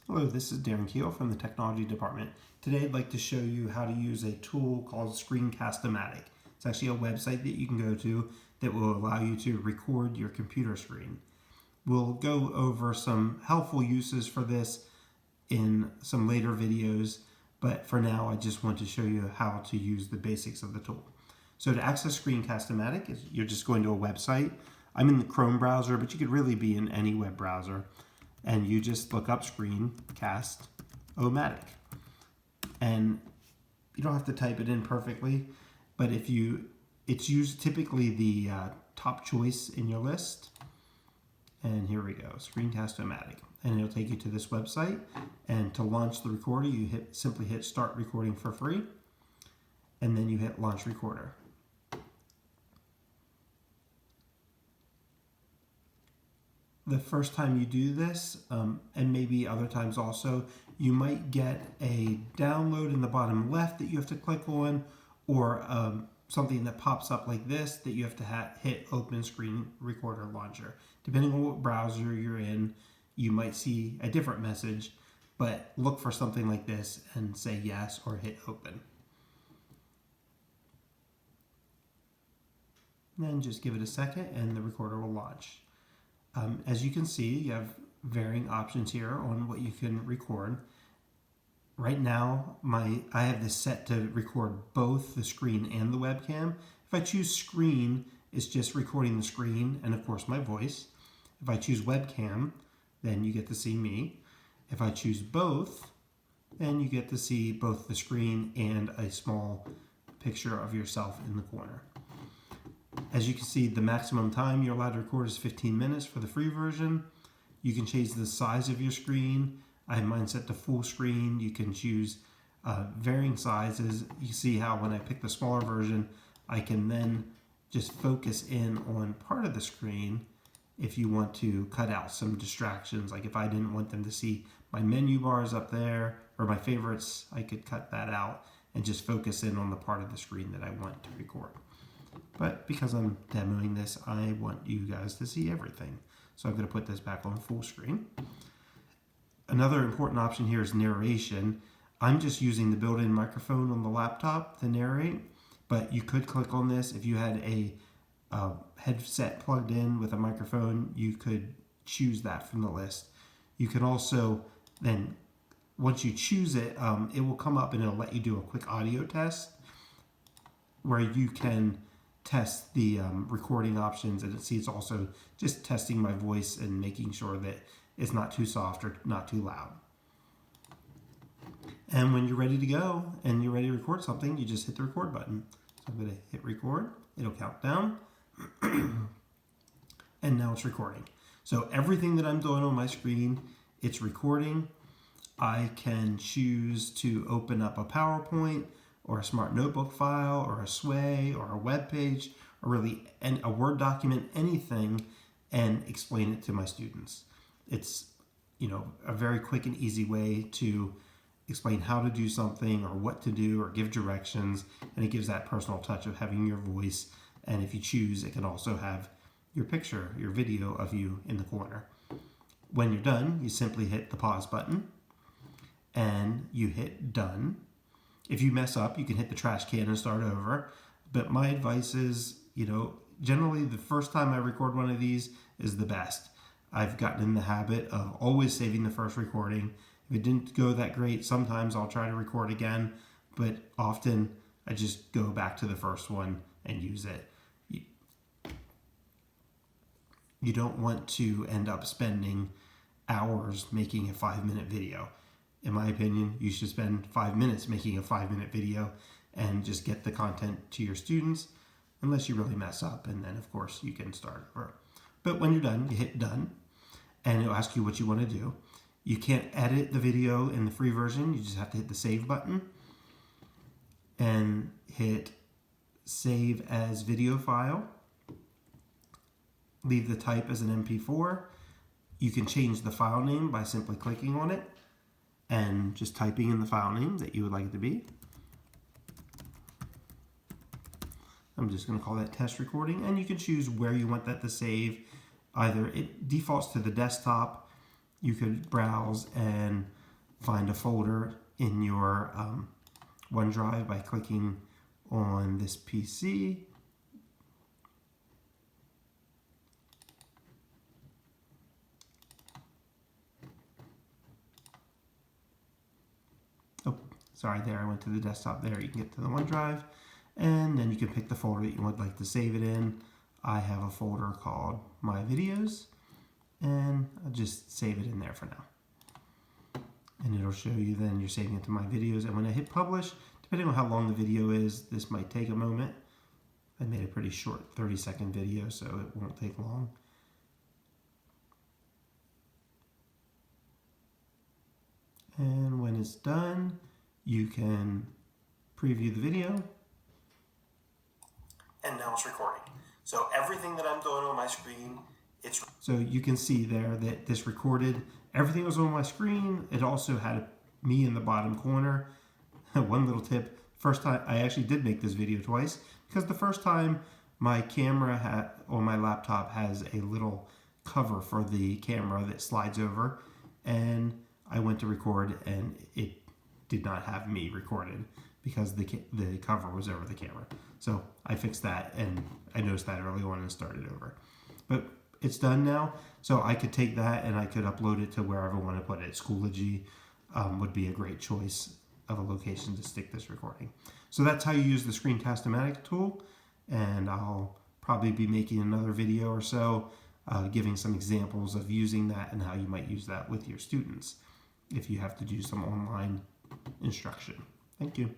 Hello, this is Darren Keel from the Technology Department. Today I'd like to show you how to use a tool called Screencastomatic. It's actually a website that you can go to that will allow you to record your computer screen. We'll go over some helpful uses for this in some later videos, but for now I just want to show you how to use the basics of the tool. So to access Screencastomatic, you're just going to a website. I'm in the Chrome browser, but you could really be in any web browser. And you just look up Screencast-O-Matic. And you don't have to type it in perfectly, but it's used typically the top choice in your list. And here we go, Screencast-O-Matic. And it'll take you to this website. And to launch the recorder, you simply hit Start Recording for free. And then you hit Launch Recorder. The first time you do this, and maybe other times also, you might get a download in the bottom left that you have to click on, or something that pops up like this that you have to hit Open Screen Recorder Launcher. Depending on what browser you're in, you might see a different message, but look for something like this and say yes or hit Open. And then just give it a second and the recorder will launch. As you can see, you have varying options here on what you can record. Right now, I have this set to record both the screen and the webcam. If I choose screen, it's just recording the screen and of course my voice. If I choose webcam, then you get to see me. If I choose both, then you get to see both the screen and a small picture of yourself in the corner. As you can see, the maximum time you're allowed to record is 15 minutes for the free version. You can change the size of your screen. I have mine set to full screen. You can choose varying sizes. You see how when I pick the smaller version, I can then just focus in on part of the screen if you want to cut out some distractions. Like if I didn't want them to see my menu bars up there or my favorites, I could cut that out and just focus in on the part of the screen that I want to record. But because I'm demoing this, I want you guys to see everything. So I'm going to put this back on full screen. Another important option here is narration. I'm just using the built-in microphone on the laptop to narrate, but you could click on this. If you had a headset plugged in with a microphone, you could choose that from the list. You can also then, once you choose it, it will come up and it'll let you do a quick audio test where you can test the recording options, and it's also just testing my voice and making sure that it's not too soft or not too loud. And when you're ready to go and you're ready to record something, you just hit the record button. So I'm going to hit record, it'll count down, and now it's recording. So everything that I'm doing on my screen, it's recording. I can choose to open up a PowerPoint or a smart notebook file, or a sway, or a web page, or really a Word document, anything, and explain it to my students. It's a very quick and easy way to explain how to do something, or what to do, or give directions, and it gives that personal touch of having your voice. And if you choose, it can also have your picture, your video of you in the corner. When you're done, you simply hit the pause button, and you hit done. If you mess up, you can hit the trash can and start over. But my advice is, generally the first time I record one of these is the best. I've gotten in the habit of always saving the first recording. If it didn't go that great, sometimes I'll try to record again, but often I just go back to the first one and use it. You don't want to end up spending hours making a 5-minute video. In my opinion, you should spend 5 minutes making a 5-minute video and just get the content to your students, unless you really mess up, and then of course you can start over. But when you're done, you hit done, and it'll ask you what you want to do. You can't edit the video in the free version, you just have to hit the save button and hit save as video file. Leave the type as an MP4. You can change the file name by simply clicking on it and just typing in the file name that you would like it to be. I'm just going to call that test recording, and you can choose where you want that to save. Either it defaults to the desktop, you could browse and find a folder in your OneDrive by clicking on this PC. Oh, sorry, there I went to the desktop there. You can get to the OneDrive, and then you can pick the folder that you would like to save it in. I have a folder called My Videos, and I'll just save it in there for now. And it'll show you then you're saving it to My Videos, and when I hit publish, depending on how long the video is, this might take a moment. I made a pretty short 30-second video, so it won't take long. And when it's done, you can preview the video. And now it's recording. So everything that I'm doing on my screen, so you can see there that this recorded. Everything was on my screen. It also had me in the bottom corner. One little tip, first time, I actually did make this video twice, because the first time my camera on my laptop has a little cover for the camera that slides over, and I went to record and it did not have me recorded because the cover was over the camera. So I fixed that, and I noticed that early on and started over. But it's done now, so I could take that and I could upload it to wherever I want to put it. Schoology would be a great choice of a location to stick this recording. So that's how you use the Screencastomatic tool, and I'll probably be making another video or so giving some examples of using that and how you might use that with your students if you have to do some online instruction. Thank you.